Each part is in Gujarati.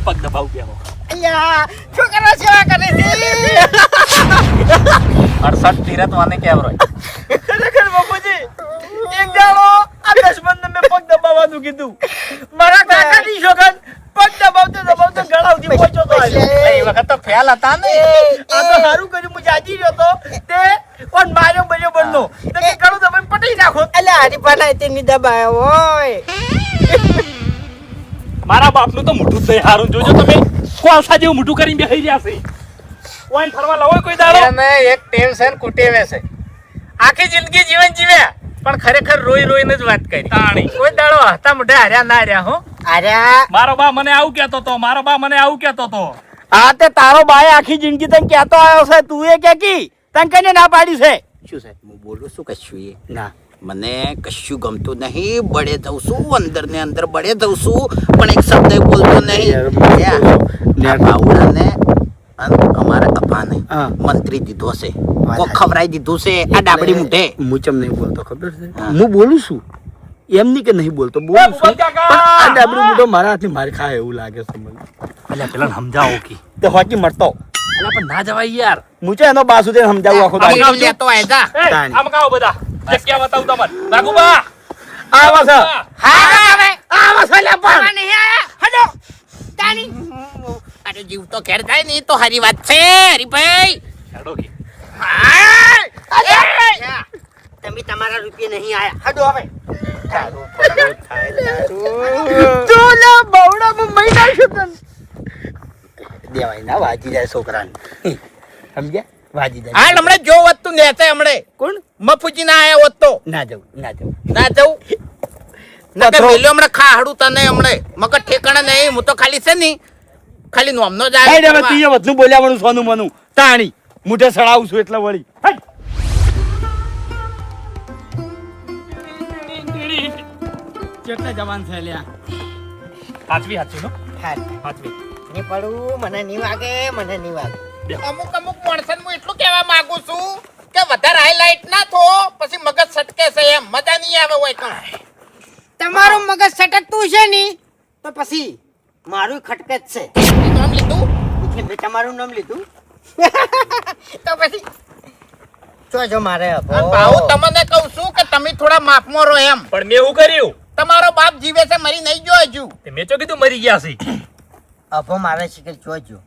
પગ દબાવ બેહો. અલ્યા શું કરો સેવા કરે છે 68 તીરથ વાને કેવરો. ખરેખર બાપુજી એક દાડો આ દશમનને મેં પગ દબાવવાનું કીધું મારા કાકાની છોકન પગ દબાવતો ગળાવથી પહોંચ્યો તો એ વખત તો ફેલ હતા ને. આ તો સારું કર્યું હું જાજી રહ્યો તો તે પણ માર્યો બન્નો તો કે ગળું દબાઈને પટાઈ નાખો. અલ્યા હરીફાના તેની દબાયો હોય મારા બાપનું તો મોઢું જ નહીં હારું. જોજો તમે કોલસા જેવું મોઢું કરીને બેહી રહ્યા છે. ઓન ફરવા લાવો કોઈ દાડો. એને એક ટેવ છે ને કુટેવે છે. આખી જિંદગી જીવન જીવ્યા પણ ખરેખર રોઈ રોઈને જ વાત કરી. તાણી કોઈ દાડો હસતા મોઢે હાર્યા ના રહ્યા હો. અરે મારો બા મને આવું કહેતો તો. આ તે તારો બાય આખી જિંદગી તને કહેતો આવ્યો છે તું એ કે કી તને કઈને ના પાડી છે શું સાહેબ હું બોલું છું કશું એ ના મને કશું ગમતું નહીં બળે જઉં છું અંદર ને અંદર બળે જઉં છું પણ એક શબ્દ બોલતો નહીં બાવડાને અમારા અપાને મંત્રી દીધો છે ખવરાઈ દીધું છે આ ડાબડી મૂઠે હું ચમ નહીં બોલતો ખબર છે હું બોલું છું એમ નહીં કે નહીં બોલતો બોલું છું પણ આ ડાબડી મૂઠો મારા હાથની માર ખાય એવું લાગે છે મને એટલે પેલા સમજાવો કે તે હોકી મરતો એટલે પણ ના જવાય યાર. મુચે એનો બાસુ દે સમજાવું આખો દાડો લેતો આયજા આમ કાઓ બધા જગ્યા બતાવું તમને. રાઘુબા આવા છે આવા સલા પણ હજો તાની અરે જીવ તો ઘેર જાય ને તો હારી વાત છે હરીભાઈ. હેડો કે તમે તમારા રૂપિયા નહીં આયા હડો હવે ચોલા બાવડામાં મહિના છું તને દેવાય ના વાજી જાય છોકરાને સમજ્યા વાજી જાય હાલ હમણે જો વસ્તુ નેસે હમણે કોણ મફુજી ના આયા હોત તો ના જવું ના જવું ના મેલ્યો હમણે ખાહડું તને હમણે મગર ઠેકાણે નહીં હું તો ખાલી છે ની ખાલી નોમનો જ હાઈ રે તીએ વધુ બોલ્યા મનું સોનું મનું તાણી મુઠે સડાવું છું એટલે વળી હાઈ કેટલા જવાન છે લ્યા હાચવી નો હાલ હાચવી. ની પડું મને ની વાગે અમુક માણસને હું એટલું કહેવા માંગુ છું કે વધારે હાઈલાઈટ ના થો પછી મગજ સટકે છે એમ મજા નહીં આવે હોય કણ તમારું મગજ સટકતું છે ની તો પછી મારું ખટકે જ છે નામ લીધું એટલે મેં તમારું નામ લીધું તો પછી જો મારે ભાઉ તમને કહું છું કે તમે થોડા માફમાં રહો એમ. પણ મેં શું કર્યું? તમારો બાપ જીવે છે મરી નહીં ગયો હજુ. તે મેં તો કીધું મરી ગયા છે. અભો મારે શીખર જોજો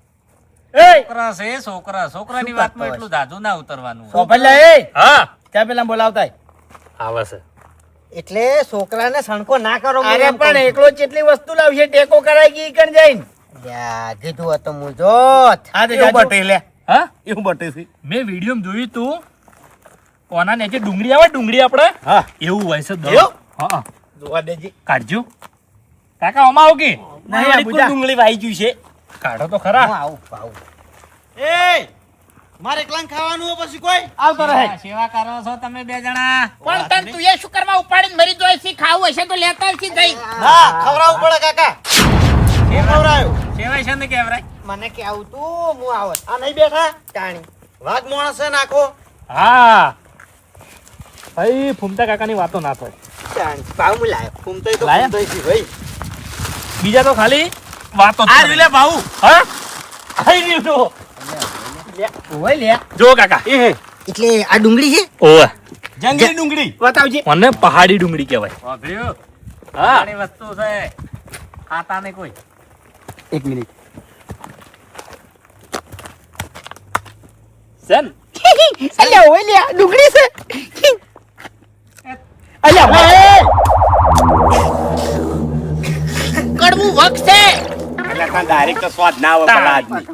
છોકરાની વાતમાં એટલું જાજુ ના ઉતરવાનું. સોપલ્લા એ હા ત્યાં પેલા બોલાવતા આવે છે. એટલે છોકરાને સણકો ના કરો અરે પણ એકલો કેટલી વસ્તુ લાવશે ટેકો કરાય કે ઈકણ જઈને કીધું હતું હું જોત હા તે બટે લે હા એવું બટે છે મેં વિડીયો જોયું તું કોના ને જે ડુંગળી આવે ડુંગળી આપણે હા એવું હોય છે દળ. એવું? હા જોવા દેજી કાઢજો કાકા આમાં આવો કે નહીં આ બુજા ડુંગળી વાઈ ગયું છે કાઢો તો ખરા. હું આવું એ મારે એકલાને ખાવાનું હોય પછી કોઈ આવતો રહે સેવા કરો છો તમે બે જણા. પણ તને તું એ શું કરવા ઉપાડીને મરી જોઈ છે ખાવું હશે તો લેતા આવશે જઈ. હા ખવડાવવું પડે કાકા એ ખવડાયો સેવા છે ને કેવરાય મને કે આવું તું હું આવત આ નહીં બેઠા ટાણી વાઘ માણસ છે નાખો હા ભાઈ ફૂમતા કાકાની વાતો ના થાય. ટાણી ભાવ હું લાયો ફૂમતોય તો લાયા? ફૂમતોય છે ભાઈ બીજા તો ખાલી વાતો જ આ કરે. રીલે ભાઉ હા આઈ રહ્યો ઓય લે જો કાકા એ હે એટલે આ ડુંગળી છે ઓવે જંગલી ડુંગળી બતાવજે મને પહાડી ડુંગળી કહેવાય. વાપર્યું હા ઘણી વસ્તુ છે ખાતા ને કોઈ. એક મિનિટ સેન અલ્યા ઓય લે ડુંગળી છે અલ્યા કડવું વખ છે. એટલે કાં ડાયરેક્ટ તો સ્વાદ ના આવે પેલા આદમી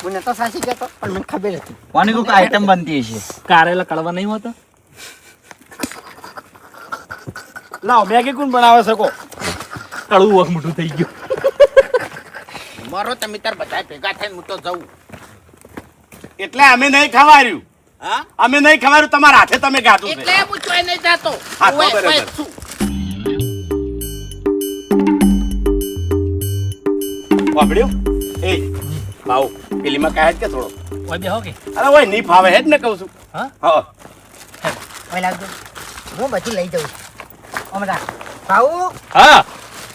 મને તો સાચી કહેતો પણ મને ખબર હતી કોની કોક આઈટમ બનતી હશે કારેલા કડવા નહીં હોતા. લાવ મેગી કોણ બનાવે શકો કડવું વખ મોટું થઈ ગયું. મારો તમે તાર બધા ભેગા થઈને હું તો જઉં. એટલે અમે નહીં ખવાર્યું હા અમે નહીં ખવાર્યું તમારા હાથે તમે ગાધું છે એટલે હું ચોય નહીં જાતો. હા, તો ઓય, બરાબર. ઓય, શું? વાપડ્યું એ ભાવ પેલીમાં કહે કે થોડો ઓય બેહો કે અરે ઓય નહીં ફાવે હે જ ને કહું છું હા? હા ઓય લાવજો હું બધું લઈ જાઉં હમણાં ભાવ હા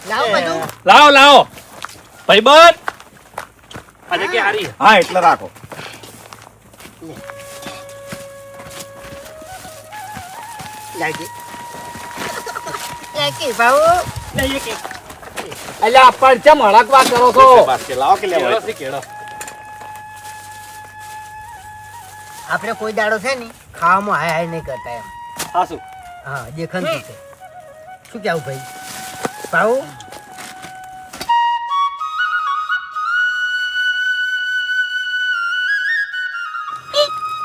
લાવ બધું લાવો લાવો ભાઈબંધ આજે કે હારી હા એટલે રાખો. અલ્યા પણ ચમ હળકવા કરો છો? બાસ્કેટ લાવો કે લેવો? કેળો છે કેળો. આપણે કોઈ દાડો છે ને ખાવામાં હાય હાય નહીં કરતા એમ. હા શું હા દેખન છે શું કેવું ભાઈ ભાવ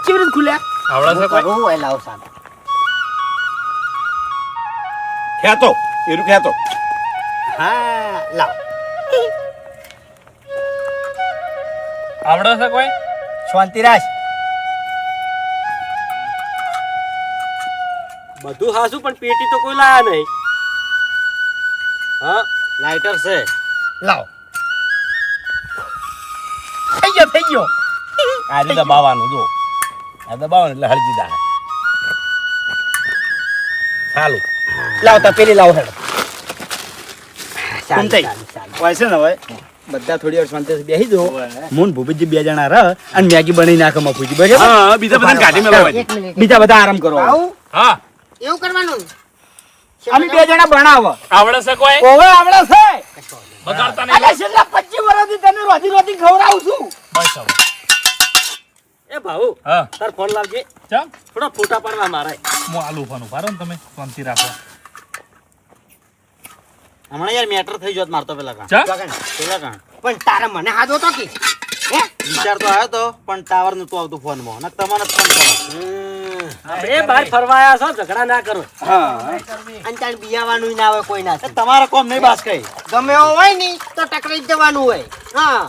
કેવી રીતે ખુલ્યા? આવડે છે કોઈ બહુ હોય લાવ સામે ખેતો એરું ખેતો. હા લાવ આવડે છે કોઈ શાંતિરાજ બધું હાસું પણ પેટી તો કોઈ લાયા નહીં. હા લાઇટર છે. લાવ થઈ ગયો આ રીતે દબાવવાનું જો. આ દબાવવાનું એટલે હળજી જાય. ચાલુ. લાવ તા પેલી લાવ હેડ ચાલ થઈ? ચાલ હોય છે ને હવે બધા થોડી વાર શાંતિ બેસી જો. મૂન ભૂપતજી 2 જણા રહ અને મેગી બનાવી નાખો મફુજી બરાબર. હા બીજા બધા કાઢી મેળવવા. એક મિનિટ બીજા બધા આરામ કરો. ભાવ હા એવું કરવાનું અમે 2 જણા બનાવો. આવડે છે કોઈ ઓવે આવડે છે. બગાડતા અલ્યા નહીં છેલ્લા 25 વર્ષથી તને રોજી રોટી ખવડાવું છું. બસ હવે. એ ભાઉ હા તાર ફોન લાવજે. ચમ થોડા ફોટા પાડવા મારા. હું આલુ ફોન ઉભારો ને તમે શાંતિ રાખો હમણાં યાર મેટર થઈ જોત મારતો પેલા કાં. ચમ પેલા કાં પણ તારે મને હાથો તો કે હે વિચાર તો આવ્યો તો પણ ટાવર નતું આવતું ફોનમાં ને તમને જ ફોન કરો. આપણે બહાર ફરવા આયા છો ઝઘડા ના કરો હા અને તાર બિયાવાનું ના હોય કોઈ ના તમારે કોમ નહીં બાસ કઈ. ગમે એવો હોય ને તો ટકરાઈ જ જવાનું હોય હા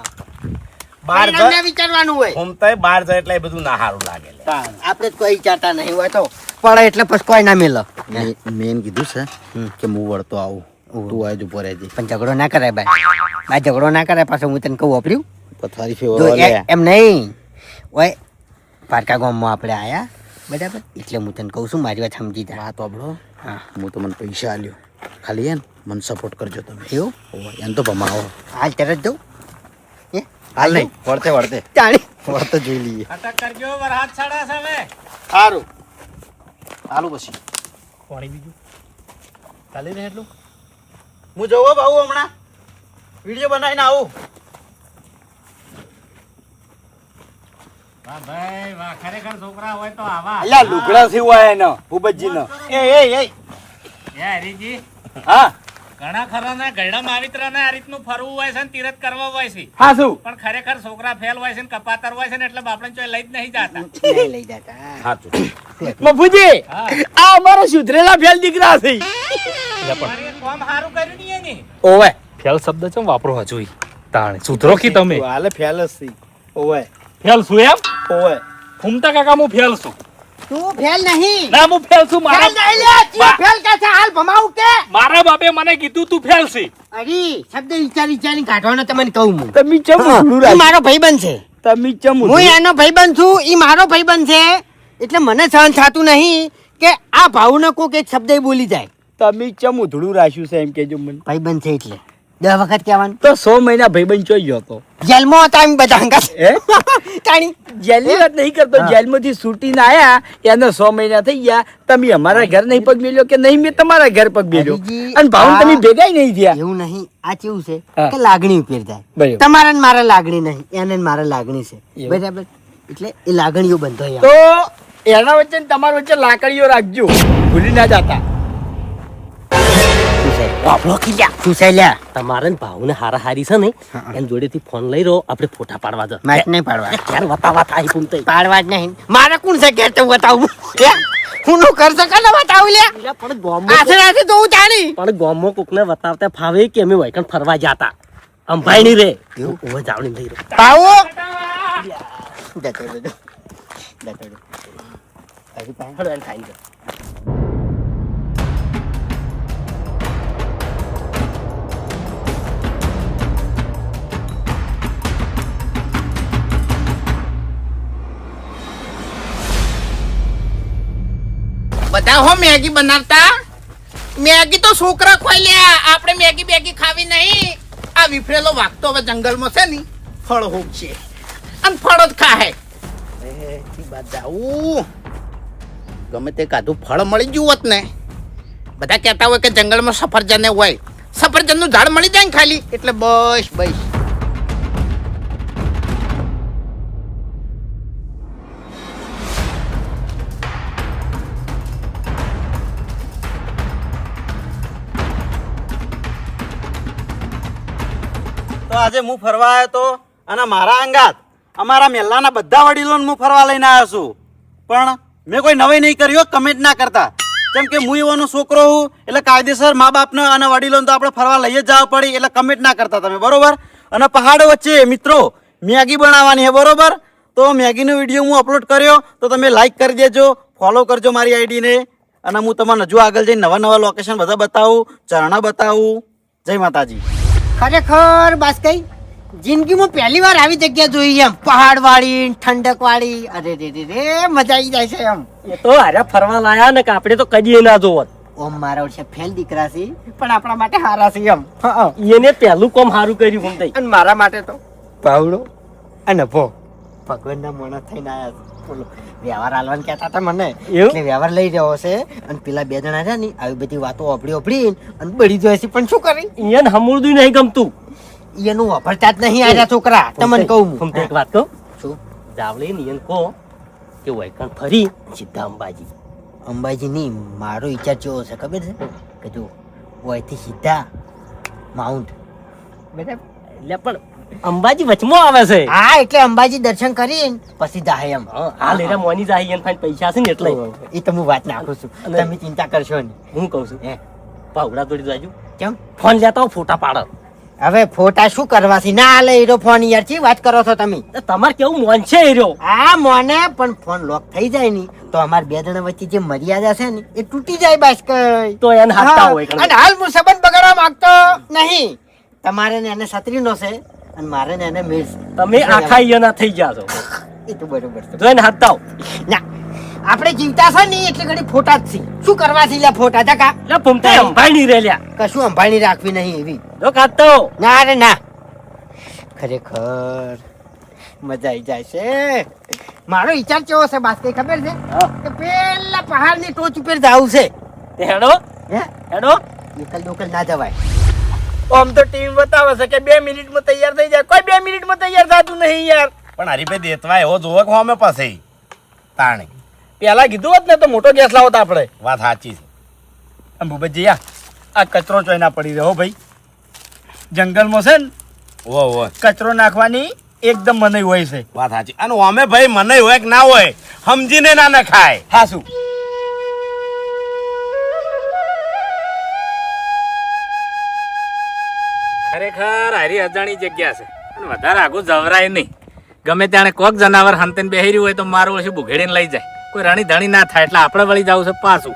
બહાર પરિણામને વિચારવાનું હોય ઘૂમતાય બહાર જાય એટલે એ બધું ના સારું લાગે લે. આપણે કોઈ વિચારતા નહીં હોય તો પડે એટલે પછી કોઈ ના મેલો મેન કીધું છે કે હું વળતો આવું તું આજ ઉપર રહેજે. પણ ઝઘડો ના કરાય ભાઈ ઝઘડો ના કરાય પાછો હું તને કહું વાપર્યું પથારી જો ફેરવા લે. એમ નહીં ઓય પારકા ગામમાં આપણે આયા બરાબર એટલે હું તને કહું છું મારી વાત સમજી જા વાત સાંભળો. હા હું તો મને પૈસા આલ્યો ખાલી એમ મને સપોર્ટ કરજો તમે. એવું ઓય, એમ તો ભમાવો હાલ તરત જવું હાલ નહીં વળતે વળતે જાણી વળતે જોઈ લઈએ. અટક કરજો વરહાદ છાડા છે હવે. સારું હાલું પછી પાણી બીજું ચાલી રહે એટલું હું જવું હો ભાઉ હમણાં વિડીયો બનાવીને આવું. વાહ ભાઈ વાહ ખરેખર છોકરા હોય તો આવા. અલ્યા લુગડા થી હોય એનો ભૂપતજી નો. એ હરીજી હા ઘણા ખરા ના ગયડા માવિત્રાને આ રીતનું ફરવું હોય છે ને તીરથ કરવા હોય છે હા શું પણ ખરેખર છોકરા ફેલ હોય છે ને કપાતર હોય છે ને એટલે બાપડે ચોય લઈ જ નહીં જાતા. નહીં લઈ જતા સાચું. મફુજી હા આ અમારો સુધરેલા ફેલ દીકરા છે. મારી કામ સારું કર્યું નહીં એની. ઓવે ફેલ શબ્દ ચમ વાપરો હજુય તાણે સુધરો કી તમે હાલે ફેલ જ છે. ઓવે ફેલ છું એમ ઓવે ફૂમતા કાકા હું ફેલ છું તું ફેલ નહીં ના હું ફેલ છું ફેલ નહીં લે તું ફેલ કે છે હાલ ભમાવું કે મારા બાપે મને કીધું તું ફેલ છે અરે શબ્દ વિચારી કાઢવાનો તમને કહું હું તમે ચમ ઉઘડું ઈ રાખ્યું? મારો ભાઈબંધ છે તમે ચમ હું ઉઘડું? એનો ભાઈબંધ છું ઈ મારો ભાઈબંધ છે એટલે મને સહન થતું નહીં કે આ ભાવનો કોક એક શબ્દ બોલી જાય તમે ચમ ઉધડું રાખ્યું છે એમ કેજો મને. ભાઈબંધ છે એટલે 10 વખત કહેવાનું તો 100 મહિના ભાઈબંધ ચોઈ ગયો તો જેલમાં હતા એમ બધા હંગાત. હે તાણી જેલની વાત નહીં કરતો જેલમાંથી છૂટીને આયા એને 100 મહિના થઈ ગયા તમે અમારા ઘર નહીં પગ મેલ્યો કે નહીં મેં તમારા ઘર પગ મેલ્યો હરીજી, અને ભાવ તમે આ- ભેગાય નહીં થયા એવું નહીં આ કેવું છે હા. કે લાગણી ઉપર જાય બરાબર. તમારા ને મારા લાગણી નહીં એને ને મારા લાગણી છે એવું. બરાબર એટલે એ લાગણીઓ બંધાય તો એના વચ્ચે ને તમારા વચ્ચે લાકડીઓ રાખજો ભૂલી ના જાતા. તમારે ભાવને હારા હારી છે ને એની જોડેથી ફોન લઈ રહ્યો આપણે ફોટા પાડવા જા. મારે નહીં પાડવા ક્યારે વતાવા થાય પૂમતે. પાડવા જ નહીં મારે કોણ છે ઘેર તો બતાવું હે? હું નું કરશે કને બતાવું લે પણ ગોમો આથે આથે તો હું જાણી પણ ગોમો કોકને વતાવતા ફાવે કે અમે વૈકણ ફરવા જાતા અંભાઈ ની રે ઓવે જાવણી લઈ રહ્યો. આવો જતો રહેજો. જતો રહેજો. હજી પાછળ હળો એને ખાઈ જા. બધા હો મેગી બનાવતા મેગી તો છોકરા ખોઈ લ્યા આપણે મેગી બેગી ખાવી નહીં આ આ વિફરેલો વાગતો હવે જંગલમાં છે ને ફળ હોગશે અને ફળ જ ખાહે જાવું ગમે તે કાધું ફળ મળી ગયું હોત ને બધા કહેતા હોય કે જંગલમાં સફરજન હોય સફરજનનું ઝાડ મળી જાય ને ખાલી એટલે બસ બસ તો આજે હું ફરવા આવ્યો તો અને મારા અંગાત અમારા મેલ્લાના બધા વડીલોને હું ફરવા લઈને આવ્યો છું પણ મેં કોઈ નવાઈ નહીં કર્યો કમેન્ટ ના કરતા કેમ કે હું એવાનો છોકરો હું એટલે કાયદેસર મા બાપને અને વડીલોને તો આપણે ફરવા લઈ જ જવા પડી એટલે કમેન્ટ ના કરતા તમે બરોબર અને પહાડ વચ્ચે મિત્રો મેગી બનાવવાની છે બરોબર તો મેગીનો વિડીયો હું અપલોડ કર્યો તો તમે લાઈક કરી દેજો ફોલો કરજો મારી આઈડીને અને હું તમને હજુ આગળ જઈને નવા નવા લોકેશન બધા બતાવું ઝરણા બતાવું જય માતાજી ખરેખર બાસ કઈ જિંદગીમાં પહેલી વાર આવી જગ્યા જોઈ એમ પહાડ વાળી ઠંડક વાળી અરે રે રે રે મજા આવી જાય છે એમ એ તો હારે ફરવા લાયા ને કે આપણે તો કદી ના જોવત ઓમ મારા ઓછે ફેલ દીકરા છે પણ આપણા માટે હારા છે એમ એને પહેલું કામ સારું કર્યું ઘૂમતા અને મારા માટે તો પાવડો અને ભો ભગવાનના મોણા થઈને આયા છે. બોલો વ્યવહાર હાલવાનું કહેતા હતા મને એવું? એટલે વ્યવહાર લઈ રહ્યો છે અને પેલા બે જણા રહ્યા ને આવી બધી વાતો ઓપડી અને બળી જાય છે પણ શું કરી એને હમુરદું નહીં ગમતું એનું વાપરતા જ નહીં આયા છોકરા તમને કહું હું. ઘૂમતા એક વાત કહું શું જાવલી ને એને કહો કે વૈકણ ફરી સીધા અંબાજી અંબાજી ની મારો વિચાર કેવો છે ખબર છે કે જો ઓયથી સીધા માઉન્ટ બરાબર એટલે પણ અંબાજી વચમાં આવે છે હા એટલે અંબાજી દર્શન કરીને પછી જાય એમ હા, હાલ એના મોની જાય એને ફાઈન પૈસા છે ને એટલે એ તો હું વાત નાખું છું અને- તમે ચિંતા કરશો નહીં હું કહું છું હે પાવડા તોડી જાજુ કેમ ફોન લેતા હો ફોટા પાડો હવે ફોટા શું કરવા છે ના લે હીરો ફોન યાર ચી વાત કરો છો તમે તમારે કેવું મોન છે એ રહ્યો હા મોને પણ ફોન લોક થઈ જાય ની તો અમાર બે જણા વચ્ચે જે મર્યાદા છે ને એ તૂટી જાય બસ કઈ તો એને હાથતા હોય અને હાલ હું સંબંધ બગાડવા માંગતો નહીં તમારે ને એને છત્રીનો છે અને મારે ને એને મેળ છે. તમે આખા ઈયના થઈ ગયા છો એ તો બરોબર છે જો એને હાથતા હો ના આપણે જીવતા છે ને એટલે ઘડી ફોટા જ છે શું કરવા છે લે ફોટા જકા એટલે ભૂમતા અંબાઈ નહીં રેલ્યા કશું અંભાણી રાખવી નહીં એવી જો કાઢતા હો ના રે ના ખરેખર મજા આવી જાય છે મારો વિચાર કેવો છે બાસ કઈ ખબર છે હા. કે પેલા પહાડની ટોચ ઉપર જાવું છે તે હેડો હે હેડો એકલ દોકલ ના જવાય આમ તો ટીમ બતાવે છે કે 2 મિનિટમાં તૈયાર થઈ જાય કોઈ 2 મિનિટમાં તૈયાર થતું નહીં યાર પણ હરીભાઈ દેતવા એવો જોવો કે અમે પાસે તાણે પેલા કીધું હોત ને તો મોટો ગેસ લાવત આપણે વાત સાચી છે આમ ભૂપતજી આ કચરો ચોઈના પડી રહ્યો ભાઈ જંગલમાં છે ને ઓ ઓ કચરો નાખવાની એકદમ મનાઈ હોય છે વાત સાચી અને અમે ભાઈ મને હોય કે ના હોય સમજીને ના નખાય હા શું ખરેખર હારી અજાણી જગ્યા છે અને વધારે આગું જવરાય નહીં ગમે ત્યારે કોક જનાવર હંતેન બેહી રહ્યું હોય તો મારું ઓછું ભૂખેડીને લઈ જાય કોઈ રણી ધણી ના થાય એટલે આપણે વળી જવું છે પાછું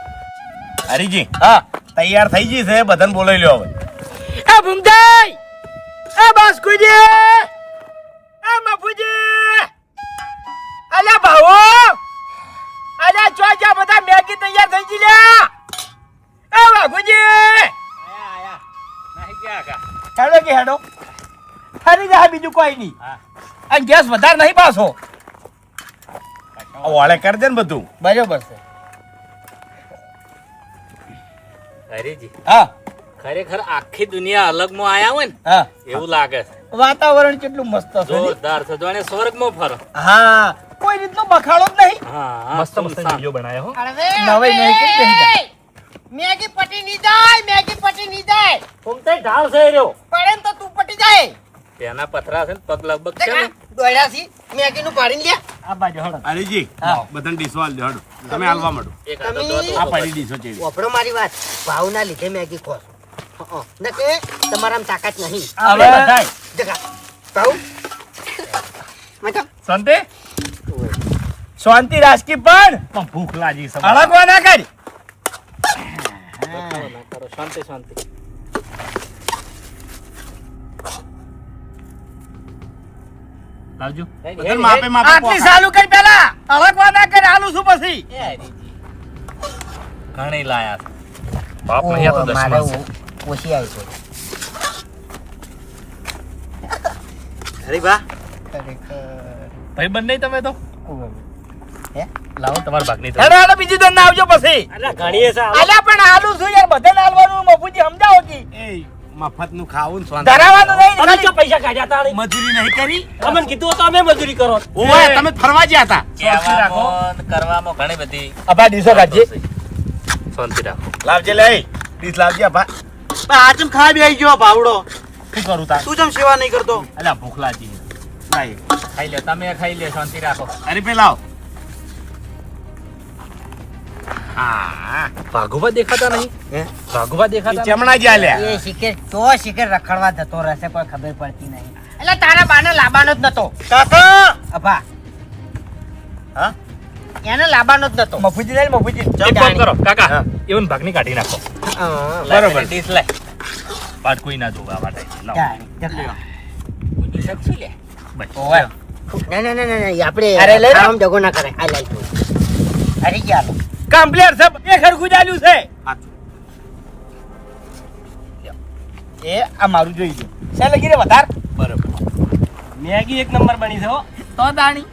હરીજી હા તૈયાર થઈ ગઈ છે બધાને બોલાવી લ્યો હવે એ ભૂમતાઈ એ બાસ્કુજી એ મફુજી અલ્યા ભાવો અલ્યા ચો જા બધા મેગી તૈયાર થઈ ગઈ લ્યા એ બાપુજી હેડો કે હેડો ફરી જા બીજું કોઈ નહીં અને ગેસ વધારે નહીં પાછો ઓળે કરી દે ને બધું બરોબર છે હરીજી હા ખરેખર આખી દુનિયા અલગમાં આયા હોય ને હા એવું લાગે છે વાતાવરણ કેટલું મસ્ત છે નહીં? જોરદાર છે જોને સ્વર્ગમાં ફરો હા કોઈ રીતનો બખાડો જ નહીં હા મસ્ત મસ્ત વિડીયો બનાવ્યો હો નવાઈ નહીં કઈ કહી જાય મેગી પટી ની જાય મેગી પટી ની જાય ભૂમતા ઢાળ છે એ રહ્યો પડે ને તો તું પટી જાય તેના પથરા છે ને પગ લગભગ છે ને દોડ્યા છી મેગી નું પાડીને લે આ બાજુ હડો હરીજી બધાને ડીશો આલ દે હડો તમે હાલવા માંડો એક હાથો તમે- દોતો આ પડી ડીશો ચેવી વાપરો મારી વાત ભાવના લીધે મેગી ખો ન કે તમારામાં તાકાત નહીં હવે જગા ભાવ મતલબ શાંતિ શાંતિ રાજકી પણ ભૂખ લાગી છે અળગવા ના કરી શાંતિ શાંતિ લાવજો બધા માપે માપે આટલી સાલું કરી પેલા અળગવા ના કરી આલું છું પછી ઘણી લાયા છે બાપ નહીં આ તો મારે દસમા છે. ઓછી આવી છે હરીભા ભાઈ બંને તમે તો હે? લાવો તમારા ભાગની હેડો હેડો બીજી દન ના આવજો પછી અલ્યા ઘણીએ છે અલ્યા પણ આલુ છું યાર બધાને આલવાનું મફુજી સમજાવો કી મફત નું ખાવું ધરાવાનું નહીં તમે ખાલી જો પૈસા કાઢ્યા તા નહીં. મજૂરી નહીં કરી અમને કીધું તો અમે મજૂરી કરો ઓય તમે ફરવા ગયા હતા કહેવામાં, કરવામાં ઘણી બધી અબા ડીસો કાઢજે શાંતિ રાખો. લાવજે લે ડીશ લાવજે ભા આ ચમ ખાઈ બેહી ગયો ભાવડો શું કરું તા તું ચમ સેવા નહીં કરતો અલ્યા ભૂખ લાગી. લાઈ ખાઈ લે, તમે ખાઈ લે, શાંતિ રાખો. અરે પે લાવ હા ભાગુભા દેખાતા નહીં? ભાગુભા દેખાતા નહીં? ચમણા ગયા લ્યા એ શિખર તો શિખર રખડવા જતો રહેશે કોઈ ખબર પડતી નહીં એટલે તારા બાને લાવવાનો જ નતો કાકા અભા હા એને લાવવાનો જ નતો મફુજી નહીં મફુજી એક કામ કરો કાકા એવન ભાગની કાઢી નાખો. બરોબર. ડીશ લાય. પાટ કોઈ ના જોવા આ માટે. લાવો. પૂછી શકશું લે. ઓય. ના ના ના ના આપણે અરે લઈ લો. આરામ જગો ના કરે આ લઈ તું અરે યાર કમ્પ્લેટ છે એ ખરખું ચાલ્યું છે એ આ મારું જોઈ દો છે લગી રે વધાર બરોબર. મેગી એક નંબર બની છે હો તો દાણી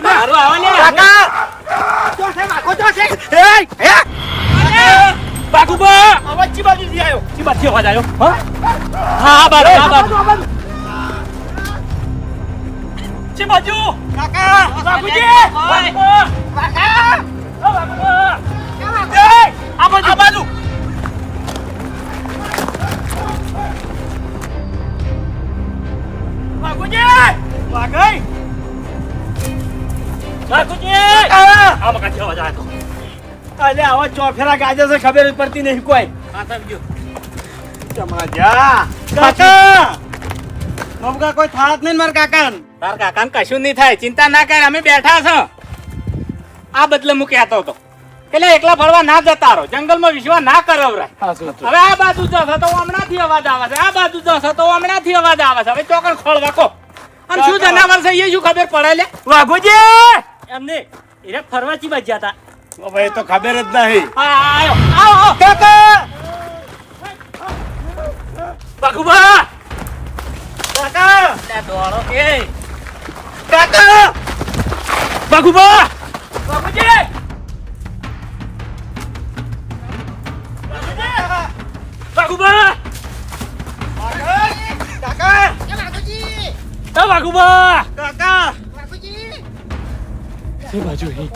સારું આવે ને કાકા ભાગુભા! અવાજ ચી બાજુથી આવ્યો શી બાજુથી અવાજ આવ્યો? હા? હા, આ બાજુ, આ બાજુ. શી બાજુ? કાકા ભાગુજી! ભાગુભા! કાકા ઓ ભાગુભા! આ બાજુ ભાગુજી! વાગઈ ભાગુજી! આમાં કાંથી અવાજ આવ્યો? અલે આવા ચોફેરા ગાજે છે ખબર જ પડતી નહીં કોઈ હા, સમજ્યો. ચમણા જા કાકા મમકા કોઈ થાત નહીં માર કાકા તાર કાકાને કશું નહીં થાય, ચિંતા ના કર, અમે બેઠા છો. આ બદલે હું કહેતો હતો એટલે એકલા ફરવા ના જતા રહો, જંગલમાં વિશ્વાસ ના કરવરાય. હવે આ બાજુ જશો તો હમણાંથી અવાજ આવે છે, આ બાજુ જશો તો હમણાંથી અવાજ આવે છે. હવે ચોકન ખોળ વાકો અને શું જનાવર છે એ શું ખબર પડે લે. વાઘોજી એમને એને ફરવા ચી બાજુ ગયા તા ભાઈ તો ખબર જ નહીં હા, આયો, આવો, આવો. કાકા ભાગુભા! કાકા લે દોડો. એ કાકા ભાગુભા! વાઘોજી ભાગુભા! કાકા એ ભાગુભા! કાકા શી બાજુ હી?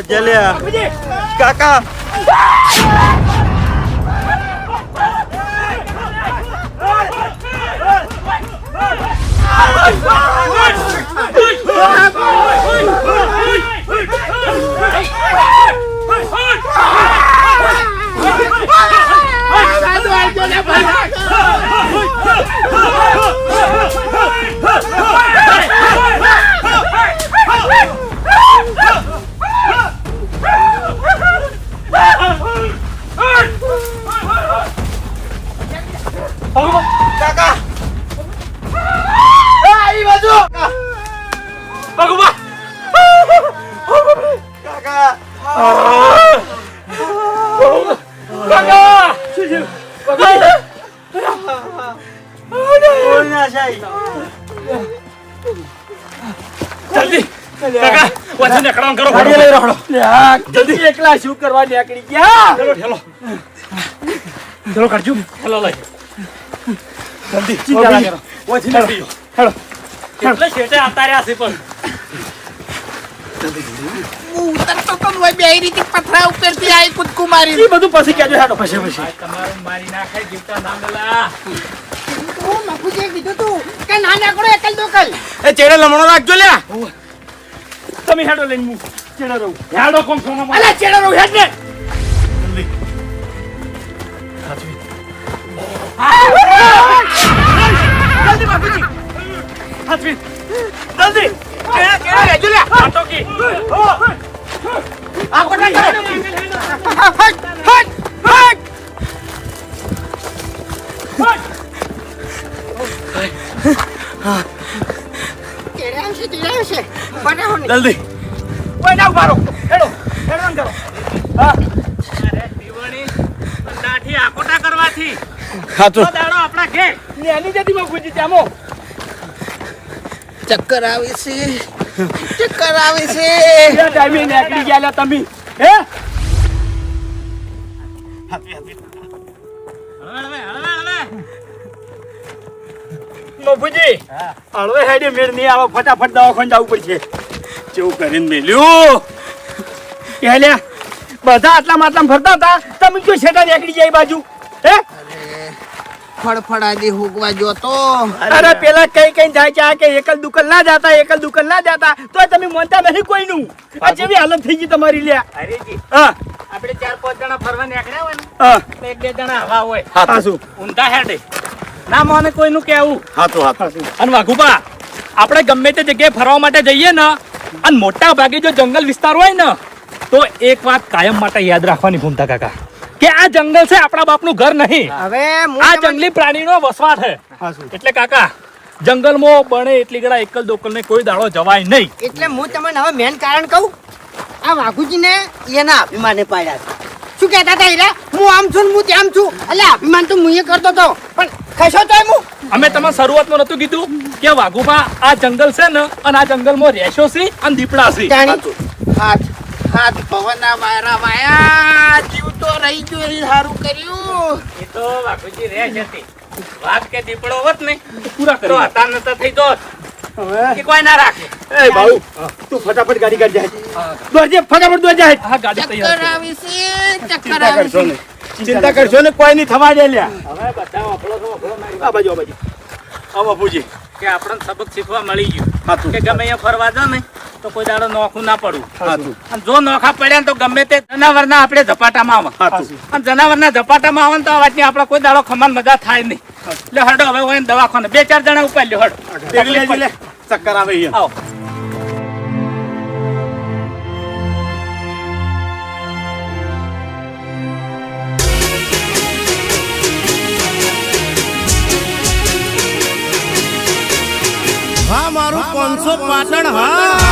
જલ્યા વાઘોજી કાકા કાકા આ બાજુ ભાગુભા! કાકા કાકા! કોઈ ના જાય જલ્દી કાકા વચ્ચે નીકળવાનું કરો ગાડી લઈ રખડો જલ્દી એકલા શું કરવા નીકળી ગયા ચલો ઠેલો ચલો કરજો ઠેલો લઈ જલ્દી ચિંતા ના કરો વચ્ચે નીકળી જાઓ. હેલો એટલે શેઠે આવતા રહ્યા છે પણ હું ઉતરતો તો હોય બે રીતે પથરા ઉપરથી આઈ કૂદકું મારી એ બધું પછી કહેજો હેડો પછી આ તમારું મારી નાખાય જીવતા ના મેલા. હું મફુજીએ કીધું તું કે ના નાકડો એકલ દોકલ એ ચેડે લમણો રાખજો લ્યા તમે હેડો લઈને હું ચેડો રહું હેડો કોમ સોના અલે ચેડો રહું હેડ ને જલ્દી બાપુજી હાથવી જલ્દી કેળા કેળા લેજો લે આટો કી આ કોટા કરે હટ હટ હટ તેરે આવશે બનાવો ને જલ્દી ઓય ના ઉભારો હેડો હેડો કરો હા અરે દીવાણી, લાઠી આકોટા કરવા નથી હા તો તો દાડો આપણા ઘેર નેની જતી બાપુજી ચામો ચક્કર આવે છે ચક્કર આવે છે બે ટાઈમે નીકળી ગયા લ્યા તમે હે બાપુજી હળવે હેડે મેળ નહીં આવે ફટાફટ દવાખાને જવું પડશે કેવું કરીને મેલ્યું લ્યા બધા આટલામાં ફરતા હતા તમે જો છેટા નીકળી જાય એ બાજુ હે ફળફળાદી હુકવા જોતો અરે પેલા કઈ જાય છે કે એકલ દુકાન ના જાતા તો તમે માનતા નહીં કોઈનું આ જેવી હાલત થઈ ગઈ તમારી લ્યા હરીજી હા આપણે 4-5 જણા ફરવા નીકળ્યા હોય ને હા તો 1-2 જણા હવા હોય હા શું ઊંધા હેડે ના મને કોઈનું કેવું હા તો અને વાઘુબા આપણે ગમે તે જગ્યાએ ફરવા માટે જઈએ ને અને મોટા ભાગે જો જંગલ વિસ્તાર હોય ને તો એક વાત કાયમ માટે યાદ રાખવાની ભૂમતા કાકા કે આ જંગલ છે આપણા બાપનું ઘર નહીં હવે હું આ તમને- જંગલી પ્રાણીનો વસવાટ છે એટલે કાકા જંગલમાં બને એટલી ગળા એકલ દોકલ ને કોઈ દાડો જવાય નહીં એટલે હું તમને હવે મેન કારણ કહું આ વાઘુજીને એના અભિમાને પાડ્યા છે શું કહેતા હતા હીરા હું આમ છું ને હું તેમ છું એટલે અભિમાન તો હું એ કરતો હતો પણ ખસો તો હું અમે તમને શરૂઆતમાં નતું કીધું કે વાઘુબા આ જંગલ છે ને અને આ જંગલમાં રહેશો સી અને દીપડા સી જાણી હાથ હાથ પવનના વાયરા વાયા જીવ તો રહી ગયો એ સારું કર્યું એ તો બાપુજી રહે છે તે. વાઘ કે દીપડો હોત ને પૂરા તો કરી હતા નતા થઈ દોત હવે કે કોઈ ના રાખે એ બાઉ તું ફટાફટ ગાડી કાઢ જાય દોડજે ફટાફટ દોડ જાય હા ગાડી તૈયાર ચક્કર છે. આવે છે ચક્કર ચિંતા આવે કરશો છે ને ચિંતા કરશો ને કોઈ નહીં થવા દે લ્યા હવે બધા વાપરો મારી આ બાજુ આ બાપુજી કે આપણને સબક શીખવા મળી ગયું હાથું કે ગમે અહીંયા ફરવા જાવ ને તો કોઈ દાડો નોખું ના પડવું હાથું અને જો નોખા પડ્યા ને તો ગમે તે જનાવરના આપણે ઝપાટામાં આવે હાથું અને જનાવરના ઝપાટામાં આવે ને તો અવાજની આપણે કોઈ દાડો ખમાન મજા થાય નહીં એટલે હડો હવે હોય ને દવાખાને 2-4 જણા ઉપાડ લ્યો હડો દેખ લેજે લે ચક્કર આવે અહીંયા આવો હા મારું 500 પાટણ હા